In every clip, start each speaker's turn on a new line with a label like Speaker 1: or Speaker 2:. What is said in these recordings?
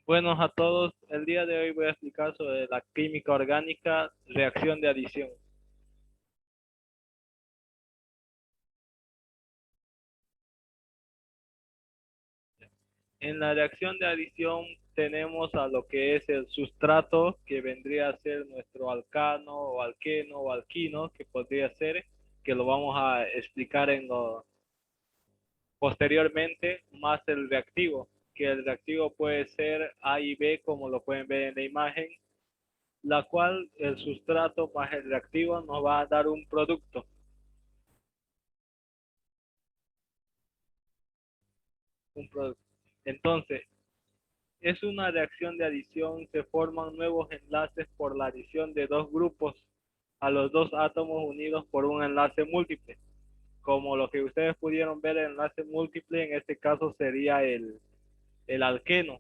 Speaker 1: Buenos a todos. El día de hoy voy a explicar sobre la química orgánica, reacción de adición. En la reacción de adición tenemos a lo que es el sustrato, que vendría a ser nuestro alcano o alqueno o alquino, que podría ser, que lo vamos a explicar posteriormente, más el reactivo, que el reactivo puede ser A y B, como lo pueden ver en la imagen, la cual el sustrato más el reactivo nos va a dar un producto. Un producto. Entonces, es una reacción de adición, se forman nuevos enlaces por la adición de dos grupos a los dos átomos unidos por un enlace múltiple. Como lo que ustedes pudieron ver, el enlace múltiple en este caso sería el alqueno.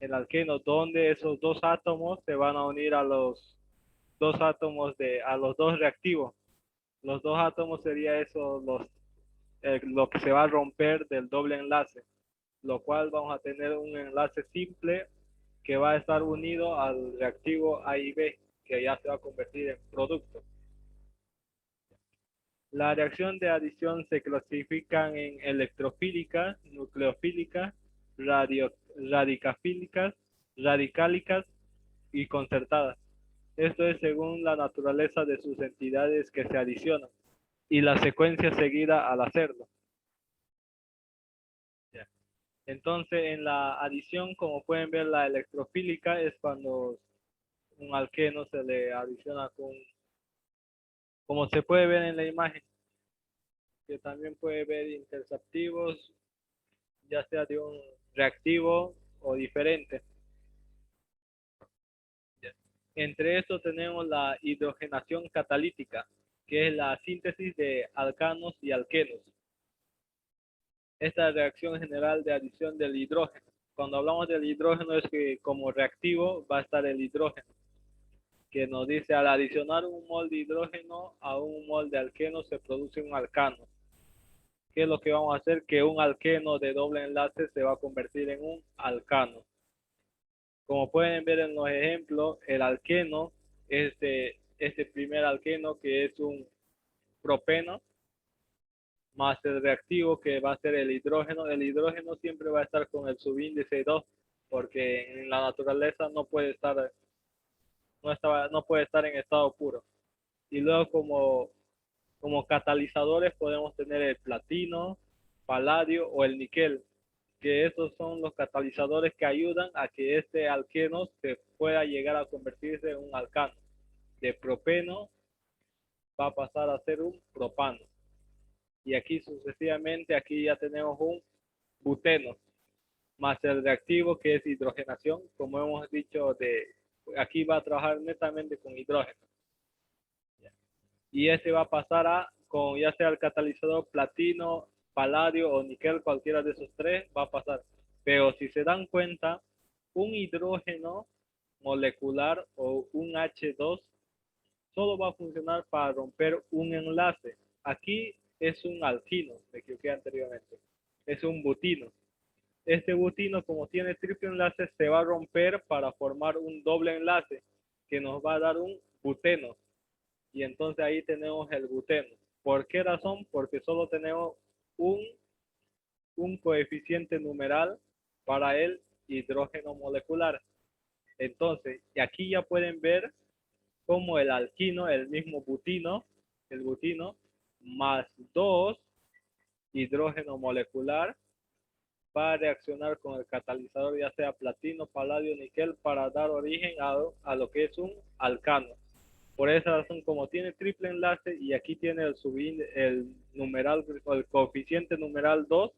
Speaker 1: El alqueno, donde esos dos átomos se van a unir a los dos átomos a los dos reactivos. Los dos átomos sería eso, lo que se va a romper del doble enlace, lo cual vamos a tener un enlace simple que va a estar unido al reactivo A y B, que ya se va a convertir en producto. La reacción de adición se clasifican en electrofílicas, nucleofílicas, radicafílicas, radicálicas y concertadas. Esto es según la naturaleza de sus entidades que se adicionan y la secuencia seguida al hacerlo. Entonces, en la adición, como pueden ver, la electrofílica es cuando un alqueno se le adiciona como se puede ver en la imagen, que también puede ver interceptivos, ya sea de un reactivo o diferente. Entre estos tenemos la hidrogenación catalítica, que es la síntesis de alcanos y alquenos. Esta reacción general de adición del hidrógeno. Cuando hablamos del hidrógeno es que como reactivo va a estar el hidrógeno, que nos dice al adicionar un mol de hidrógeno a un mol de alqueno se produce un alcano. ¿Qué es lo que vamos a hacer? Que un alqueno de doble enlace se va a convertir en un alcano. Como pueden ver en los ejemplos, el alqueno es de este primer alqueno que es un propeno, más el reactivo que va a ser el hidrógeno. El hidrógeno siempre va a estar con el subíndice 2, porque en la naturaleza no puede estar en estado puro. Y luego como catalizadores podemos tener el platino, paladio o el níquel, que esos son los catalizadores que ayudan a que este alqueno se pueda llegar a convertirse en un alcano. De propeno va a pasar a ser un propano. Y aquí sucesivamente, aquí ya tenemos un buteno, más el reactivo que es hidrogenación, como hemos dicho, aquí va a trabajar netamente con hidrógeno. Y este va a pasar con ya sea el catalizador platino, paladio o níquel, cualquiera de esos tres va a pasar. Pero si se dan cuenta, un hidrógeno molecular o un H2 solo va a funcionar para romper un enlace. Aquí es un alquino, me equivoqué anteriormente, es un butino. Este butino, como tiene triple enlace, se va a romper para formar un doble enlace que nos va a dar un buteno. Y entonces ahí tenemos el buteno. ¿Por qué razón? Porque solo tenemos un, un coeficiente numeral para el hidrógeno molecular. Entonces, y aquí ya pueden ver cómo el alquino, el mismo butino, el butino, más 2 hidrógeno molecular, va a reaccionar con el catalizador, ya sea platino, paladio, níquel, para dar origen a lo que es un alcano. Por esa razón, como tiene triple enlace y aquí tiene el numeral, el coeficiente numeral 2,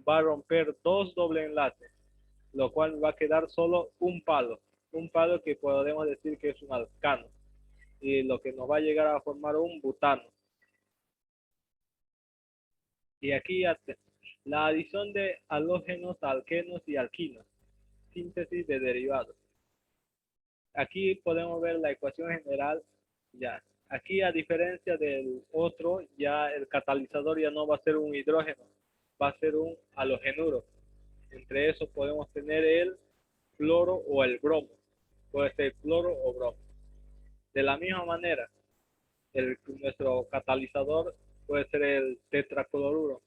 Speaker 1: va a romper dos doble enlaces, lo cual va a quedar solo un palo que podemos decir que es un alcano, y lo que nos va a llegar a formar un butano. Y aquí la adición de halógenos, alquenos y alquinos, síntesis de derivados. Aquí podemos ver la ecuación general ya. Aquí, a diferencia del otro, ya el catalizador ya no va a ser un hidrógeno, va a ser un halogenuro. Entre eso podemos tener el cloro o el bromo. Puede ser cloro o bromo. De la misma manera, nuestro catalizador puede ser el tetracloruro,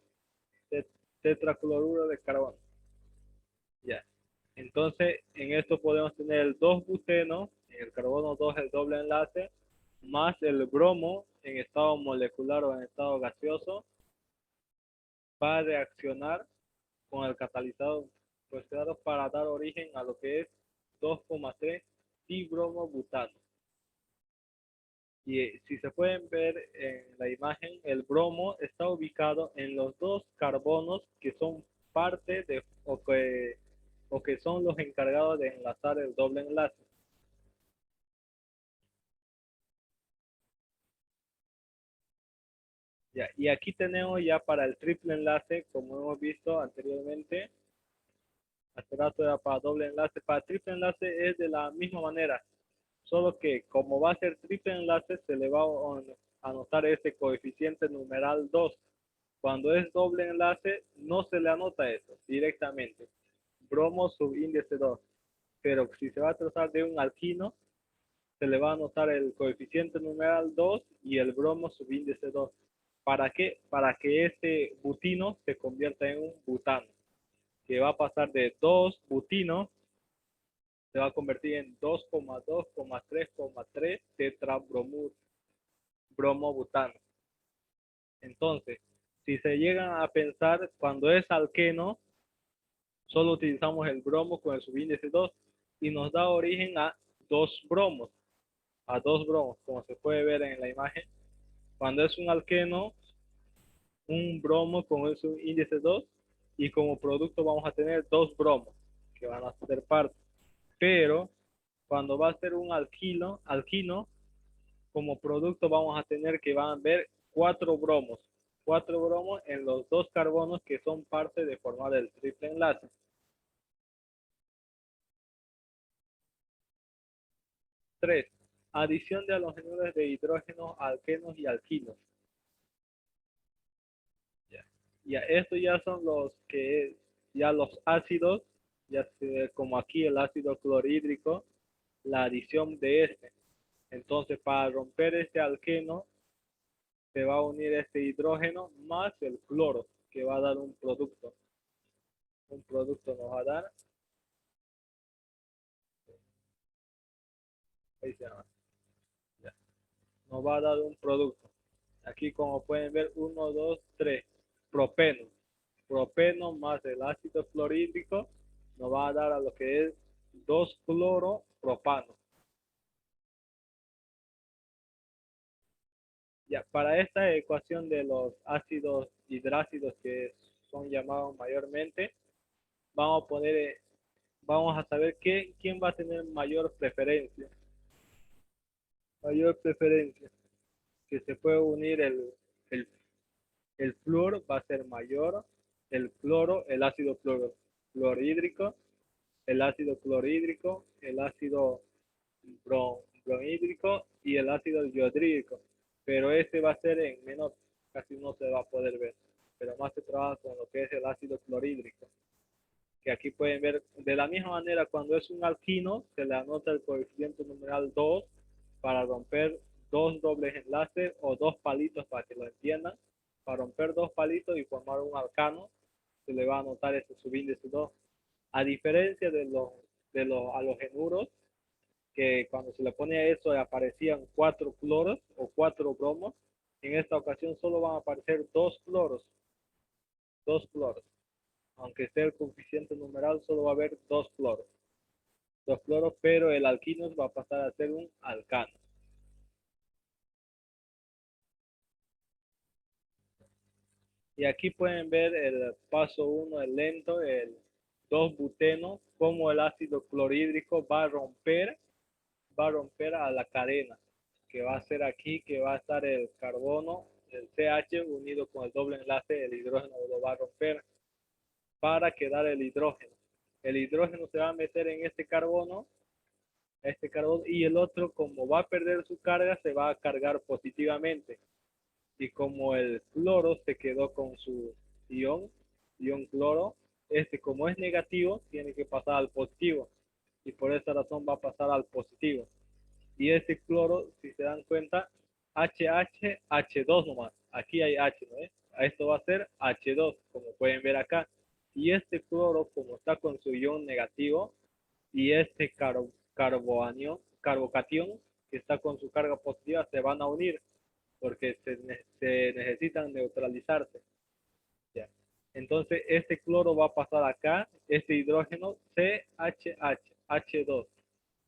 Speaker 1: tetracloruro de carbono. Ya. Entonces, en esto podemos tener el 2-buteno, en el carbono 2 el doble enlace, más el bromo en estado molecular o en estado gaseoso, va a reaccionar con el catalizador, pues claro, para dar origen a lo que es 2,3 dibromobutano. Y si se pueden ver en la imagen, el bromo está ubicado en los dos carbonos que son parte de, o que son los encargados de enlazar el doble enlace. Ya, y aquí tenemos ya para el triple enlace, como hemos visto anteriormente, hace rato era para doble enlace, para triple enlace es de la misma manera, solo que como va a ser triple enlace, se le va a anotar este coeficiente numeral 2. Cuando es doble enlace, no se le anota eso directamente. Bromo subíndice 2. Pero si se va a tratar de un alquino, se le va a anotar el coeficiente numeral 2 y el bromo subíndice 2. ¿Para qué? Para que este butino se convierta en un butano, que va a pasar de 2 butino, se va a convertir en 2,2,3,3 tetrabromobutano. Entonces, si se llegan a pensar, cuando es alqueno, solo utilizamos el bromo con el subíndice 2 y nos da origen a dos bromos, como se puede ver en la imagen. Cuando es un alqueno, un bromo con el subíndice 2 y como producto vamos a tener dos bromos que van a ser parte. Pero cuando va a ser un alquino, como producto vamos a tener que van a ver cuatro bromos en los dos carbonos que son parte de formar el triple enlace. 3. Adición de halogenuros de hidrógeno, alquenos y alquinos. Ya. Ya, estos ya son los que, ya los ácidos, ya como aquí el ácido clorhídrico, la adición de este. Entonces, para romper este alqueno, se va a unir este hidrógeno más el cloro, que va a dar un producto. Un producto nos va a dar, ahí se llama, ya, nos va a dar un producto. Aquí como pueden ver, 1, 2, 3, propeno. Propeno más el ácido clorhídrico nos va a dar a lo que es 2-cloropropano. Ya, para esta ecuación de los ácidos hidrácidos que son llamados mayormente, vamos a poner, vamos a saber quién va a tener mayor preferencia. Mayor preferencia, que se puede unir el, el flúor va a ser mayor, el cloro, el ácido clorhídrico, el ácido bromhídrico y el ácido yodrídico. Pero este va a ser en menor, casi no se va a poder ver. Pero más se trabaja con lo que es el ácido clorhídrico. Que aquí pueden ver, de la misma manera, cuando es un alquino, se le anota el coeficiente numeral 2 para romper dos dobles enlaces o dos palitos para que lo entiendan. Para romper dos palitos y formar un alcano, se le va a anotar este subíndice 2. A diferencia de los halogenuros, que cuando se le ponía eso aparecían 4 cloros o 4 bromos, en esta ocasión solo van a aparecer dos cloros. Aunque esté el coeficiente numeral, solo va a haber dos cloros, pero el alquino va a pasar a ser un alcano. Y aquí pueden ver el paso 1, el lento, el 2-buteno, como el ácido clorhídrico va a romper a la cadena, que va a ser aquí, que va a estar el carbono, el CH unido con el doble enlace, el hidrógeno lo va a romper para quedar el hidrógeno. El hidrógeno se va a meter en este carbono y el otro, como va a perder su carga, se va a cargar positivamente. Y como el cloro se quedó con su ion cloro, este como es negativo, tiene que pasar al positivo. y por esa razón va a pasar al positivo. Y este cloro, si se dan cuenta, HH2 nomás. Aquí hay H, ¿no? Esto va a ser H2, como pueden ver acá. Y este cloro, como está con su ion negativo, y este carbocatión, que está con su carga positiva, se van a unir porque se necesitan neutralizarse. ¿Ya? Entonces, este cloro va a pasar acá, este hidrógeno CHH2.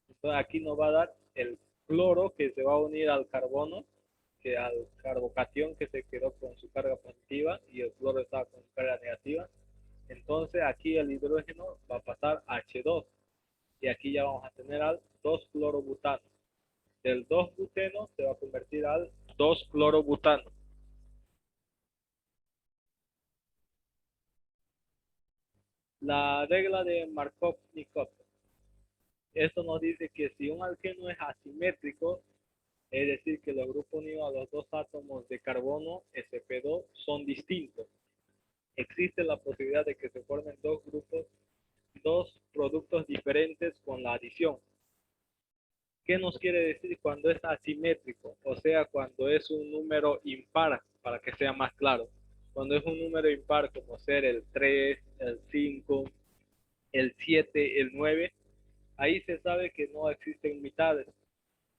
Speaker 1: Entonces, aquí nos va a dar el cloro que se va a unir al carbono, que al carbocatión que se quedó con su carga positiva y el cloro estaba con su carga negativa. Entonces, aquí el hidrógeno va a pasar a H2 y aquí ya vamos a tener al 2-clorobutano. Del 2-buteno se va a convertir al 2-clorobutano. La regla de Markov-Nikov. Esto nos dice que si un alqueno es asimétrico, es decir, que los grupos unidos a los dos átomos de carbono, sp2, son distintos. Existe la posibilidad de que se formen dos grupos, dos productos diferentes con la adición. ¿Qué nos quiere decir cuando es asimétrico? O sea, cuando es un número impar, para que sea más claro. Cuando es un número impar, como ser el 3, el 5, el 7, el 9, ahí se sabe que no existen mitades.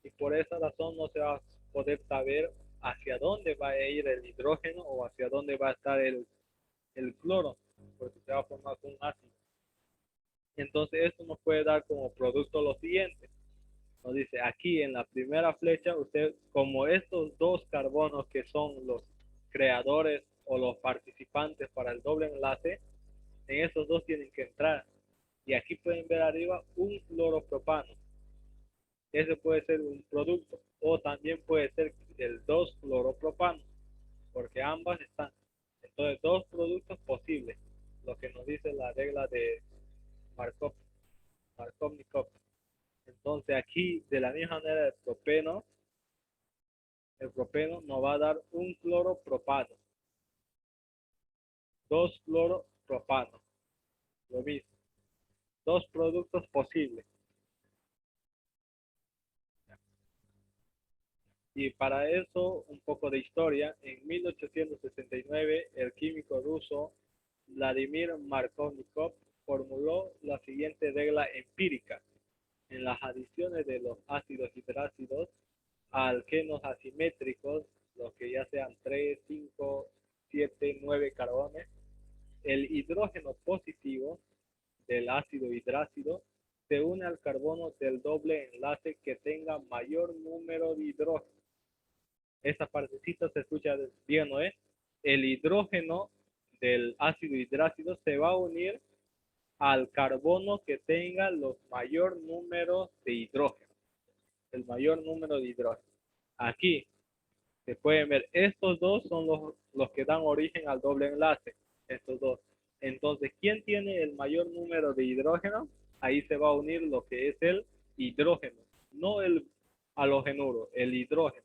Speaker 1: Y por esa razón no se va a poder saber hacia dónde va a ir el hidrógeno o hacia dónde va a estar el cloro, porque se va a formar un ácido. Entonces esto nos puede dar como producto lo siguiente. Nos dice aquí en la primera flecha, usted como estos dos carbonos que son los creadores o los participantes para el doble enlace, en esos dos tienen que entrar. Y aquí pueden ver arriba un fluoropropano. Ese puede ser un producto o también puede ser el 2-fluoropropano, porque ambas están. Entonces, dos productos posibles, lo que nos dice la regla de Markov, Markovnikov. Entonces, aquí, de la misma manera, el propeno nos va a dar un cloropropano, dos cloropropano, lo mismo, dos productos posibles. Y para eso, un poco de historia. En 1869, el químico ruso Vladimir Markovnikov formuló la siguiente regla empírica. En las adiciones de los ácidos hidrácidos a alquenos asimétricos, los que ya sean 3, 5, 7, 9 carbones, el hidrógeno positivo del ácido hidrácido se une al carbono del doble enlace que tenga mayor número de hidrógeno. Esa partecita se escucha bien, ¿no es? El hidrógeno del ácido hidrácido se va a unir al carbono que tenga los mayor número de hidrógeno, el mayor número de hidrógeno. Aquí se pueden ver, estos dos son los que dan origen al doble enlace, estos dos. Entonces, ¿quién tiene el mayor número de hidrógeno? Ahí se va a unir lo que es el hidrógeno, no el halogenuro, el hidrógeno.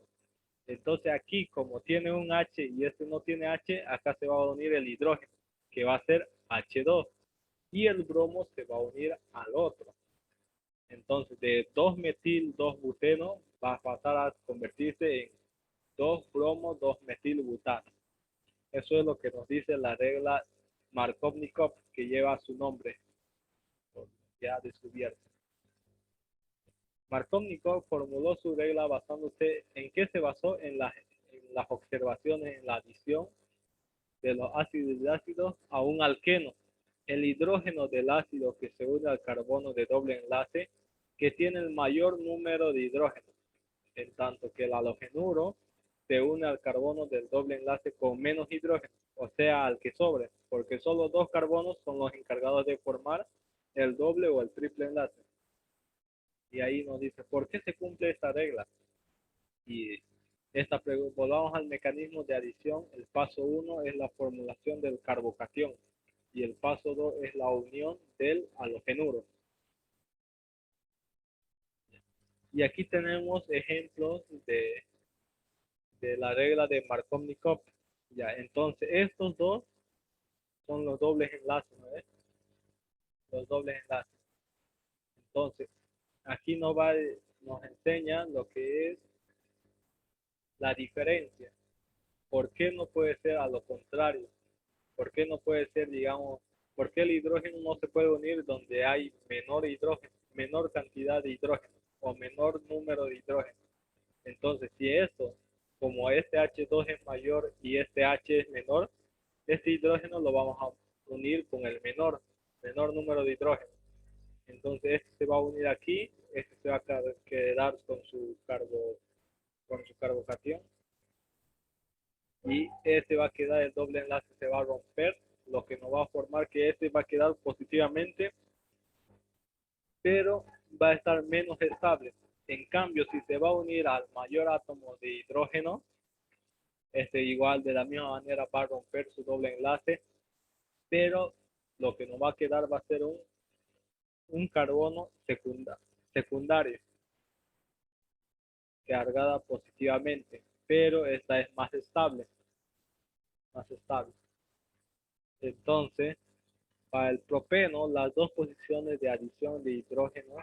Speaker 1: Entonces aquí, como tiene un H y este no tiene H, acá se va a unir el hidrógeno, que va a ser H2. Y el bromo se va a unir al otro. Entonces, de 2-metil, 2-buteno, va a pasar a convertirse en 2-bromo, 2-metil-butano. Eso es lo que nos dice la regla Markovnikov, que lleva su nombre, ya descubierto. Markovnikov formuló su regla basándose en qué se basó en las observaciones en la adición de los ácidos hidrácidos a un alqueno. El hidrógeno del ácido que se une al carbono de doble enlace que tiene el mayor número de hidrógenos, en tanto que el halogenuro se une al carbono del doble enlace con menos hidrógeno, o sea, al que sobre, porque solo dos carbonos son los encargados de formar el doble o el triple enlace. Y ahí nos dice, ¿por qué se cumple esta regla? Y volvamos al mecanismo de adición. El paso 1 es la formulación del carbocatión y el paso 2 es la unión del halogenuro. Y aquí tenemos ejemplos de la regla de Markovnikov. Ya, entonces estos dos son los dobles enlaces, ¿no es? Los dobles enlaces. Entonces, aquí nos enseña lo que es la diferencia. ¿Por qué no puede ser a lo contrario? ¿Por qué no puede ser, digamos, por qué el hidrógeno no se puede unir donde hay menor hidrógeno, menor cantidad de hidrógeno o menor número de hidrógeno? Entonces, si esto, como este H2 es mayor y este H es menor, este hidrógeno lo vamos a unir con el menor número de hidrógeno. Entonces, este se va a unir aquí, este se va a quedar con su carbocatión y este va a quedar, el doble enlace se va a romper, lo que nos va a formar que este va a quedar positivamente, pero va a estar menos estable. En cambio, si se va a unir al mayor átomo de hidrógeno, este igual de la misma manera va a romper su doble enlace, pero lo que nos va a quedar va a ser un carbono secundario, cargada positivamente, pero esta es más estable, más estable. Entonces, para el propeno, las dos posiciones de adición de hidrógeno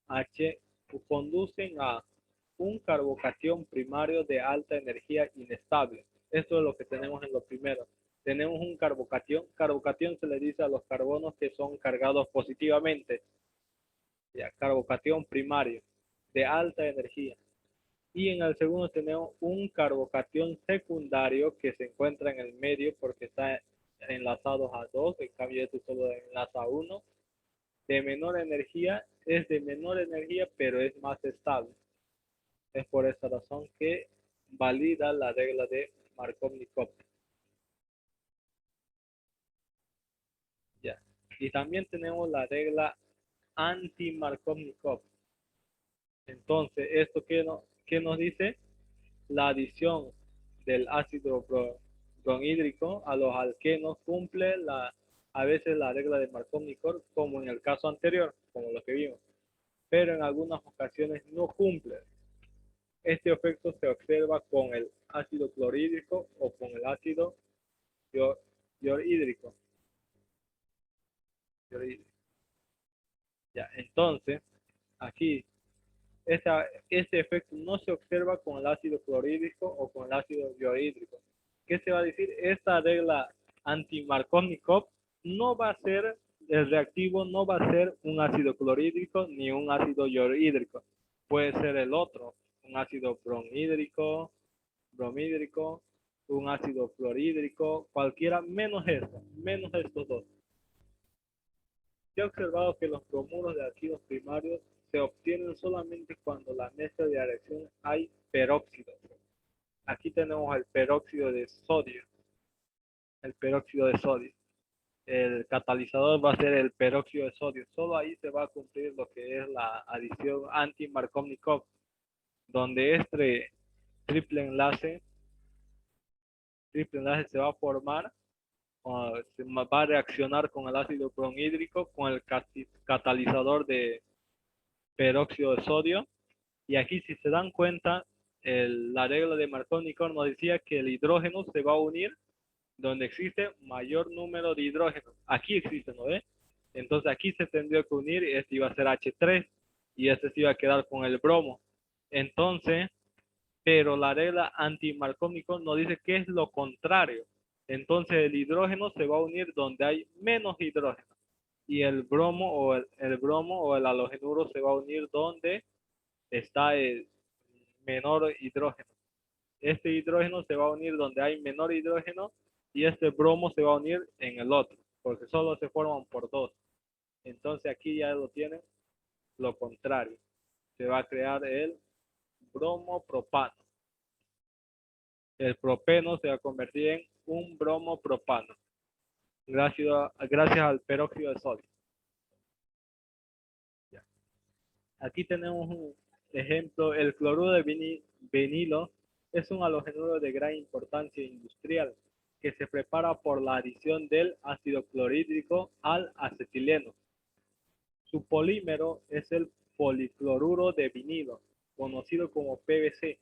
Speaker 1: H conducen a un carbocatión primario de alta energía inestable. Esto es lo que tenemos en lo primero. Tenemos un carbocatión. Carbocatión se le dice a los carbonos que son cargados positivamente. Ya, carbocatión primario de alta energía. Y en el segundo tenemos un carbocatión secundario que se encuentra en el medio porque está enlazado a dos, en cambio este solo enlaza a uno. De menor energía, es de menor energía, pero es más estable. Es por esta razón que valida la regla de Markovnikov. Ya. Y también tenemos la regla anti-Markovnikov. Entonces, ¿esto qué nos dice? La adición del ácido bromhídrico a los alquenos cumple a veces la regla de Markovnikov, como en el caso anterior, como lo que vimos, pero en algunas ocasiones no cumple. Este efecto se observa con el ácido clorhídrico o con el ácido clorhídrico. Ya, entonces, aquí, este efecto no se observa con el ácido clorhídrico o con el ácido clorhídrico. ¿Qué se va a decir? Esta regla anti-Markovnikov no va a ser, el reactivo no va a ser un ácido clorhídrico ni un ácido clorhídrico. Puede ser el otro, un ácido bromhídrico, un ácido fluorhídrico, cualquiera menos estos dos. Se ha observado que los bromuros de alquilos primarios se obtienen solamente cuando la mezcla de reacción hay peróxido. Aquí tenemos el peróxido de sodio. El peróxido de sodio. El catalizador va a ser el peróxido de sodio. Solo ahí se va a cumplir lo que es la adición anti-Markovnikov, donde este triple enlace, se va a formar, se va a reaccionar con el ácido bromhídrico, con el catalizador de peróxido de sodio. Y aquí, si se dan cuenta, la regla de Markovnikov nos decía que el hidrógeno se va a unir donde existe mayor número de hidrógeno. Aquí existe, ¿no ve? Entonces aquí se tendría que unir, este iba a ser H3 y este se iba a quedar con el bromo. Entonces, pero la regla anti-Markovnikov nos dice que es lo contrario. Entonces el hidrógeno se va a unir donde hay menos hidrógeno y el bromo o el halogenuro se va a unir donde está el menor hidrógeno. Este hidrógeno se va a unir donde hay menor hidrógeno y este bromo se va a unir en el otro, porque solo se forman por dos. Entonces aquí ya lo tienen, lo contrario. Se va a crear el bromopropano. El propeno se va a convertir en un bromopropano, gracias al peróxido de sodio. Ya. Aquí tenemos un ejemplo, el cloruro de vinilo es un halogenuro de gran importancia industrial que se prepara por la adición del ácido clorhídrico al acetileno. Su polímero es el policloruro de vinilo, conocido como PVC,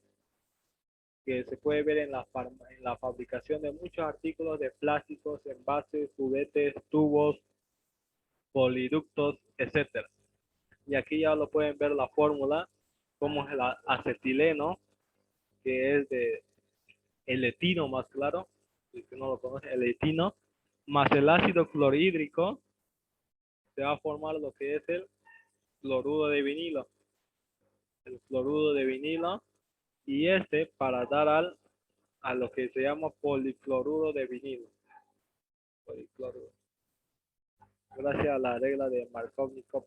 Speaker 1: que se puede ver en la fabricación de muchos artículos de plásticos, envases, juguetes, tubos, poliductos, etcétera. Y aquí ya lo pueden ver la fórmula, como es el acetileno, que es de el etino más claro, si no lo conoce, el etino, más el ácido clorhídrico, se va a formar lo que es el cloruro de vinilo. El cloruro de vinilo, y este para dar a lo que se llama policloruro de vinilo. Policloruro. Gracias a la regla de Markovnikov.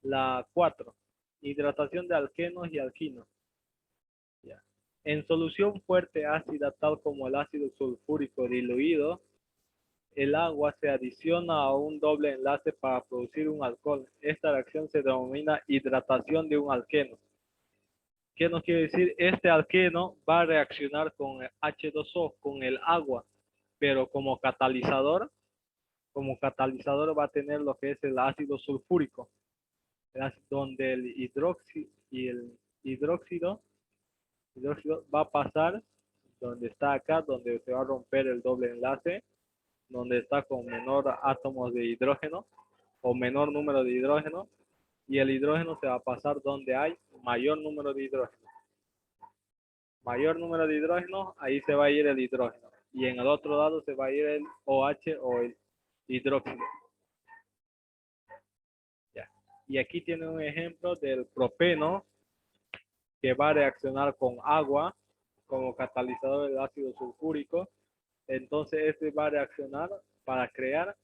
Speaker 1: La 4. Hidratación de alquenos y alquinos. Ya. En solución fuerte ácida, tal como el ácido sulfúrico diluido, el agua se adiciona a un doble enlace para producir un alcohol. Esta reacción se denomina hidratación de un alqueno. ¿Qué nos quiere decir? Este alqueno va a reaccionar con el H2O, con el agua, pero como catalizador va a tener lo que es el ácido sulfúrico, donde el hidróxido, hidróxido va a pasar donde está acá, donde se va a romper el doble enlace, donde está con menor átomos de hidrógeno o menor número de hidrógeno, y el hidrógeno se va a pasar donde hay mayor número de hidrógeno. Mayor número de hidrógeno, ahí se va a ir el hidrógeno. Y en el otro lado se va a ir el OH o el hidróxido. Ya. Y aquí tiene un ejemplo del propeno que va a reaccionar con agua como catalizador del ácido sulfúrico. Entonces este va a reaccionar para crear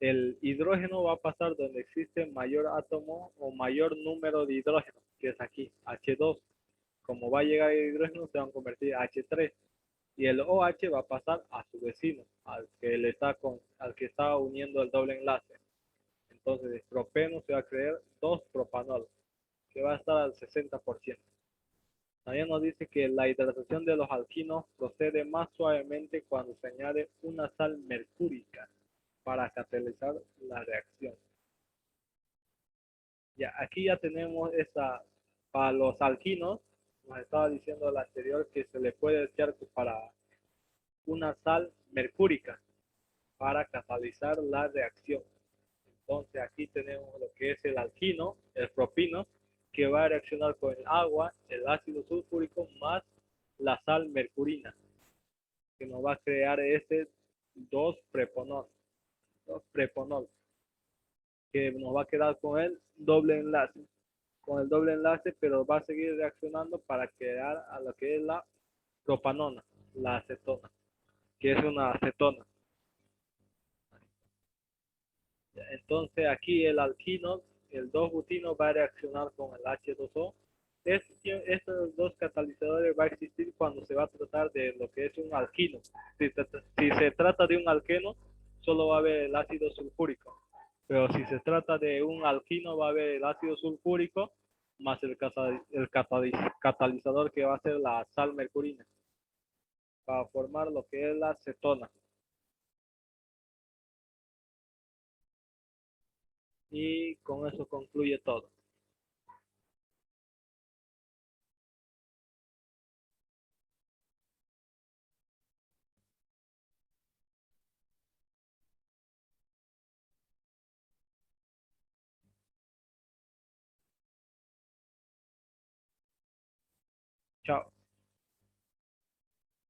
Speaker 1: el hidrógeno, va a pasar donde existe mayor átomo o mayor número de hidrógeno, que es aquí, H2. Como va a llegar el hidrógeno, se va a convertir en H3. Y el OH va a pasar a su vecino, al que está uniendo el doble enlace. Entonces, el propeno se va a crear 2-propanol, que va a estar al 60%. También nos dice que la hidratación de los alquinos procede más suavemente cuando se añade una sal mercúrica para catalizar la reacción. Ya, aquí ya tenemos esta, para los alquinos, nos estaba diciendo el anterior que se le puede echar para una sal mercúrica para catalizar la reacción. Entonces aquí tenemos lo que es el alquino, el propino, que va a reaccionar con el agua, el ácido sulfúrico más la sal mercurina, que nos va a crear este 2-preponol, 2-preponol, que nos va a quedar con el doble enlace, pero va a seguir reaccionando para crear a lo que es la propanona, la acetona, que es una acetona. Entonces aquí el alquino, el 2-butino va a reaccionar con el H2O. Estos dos catalizadores va a existir cuando se va a tratar de lo que es un alquino. Si se trata de un alqueno, solo va a haber el ácido sulfúrico. Pero si se trata de un alquino, va a haber el ácido sulfúrico más el catalizador que va a ser la sal mercurina para formar lo que es la cetona. Y con eso concluye todo. Chao.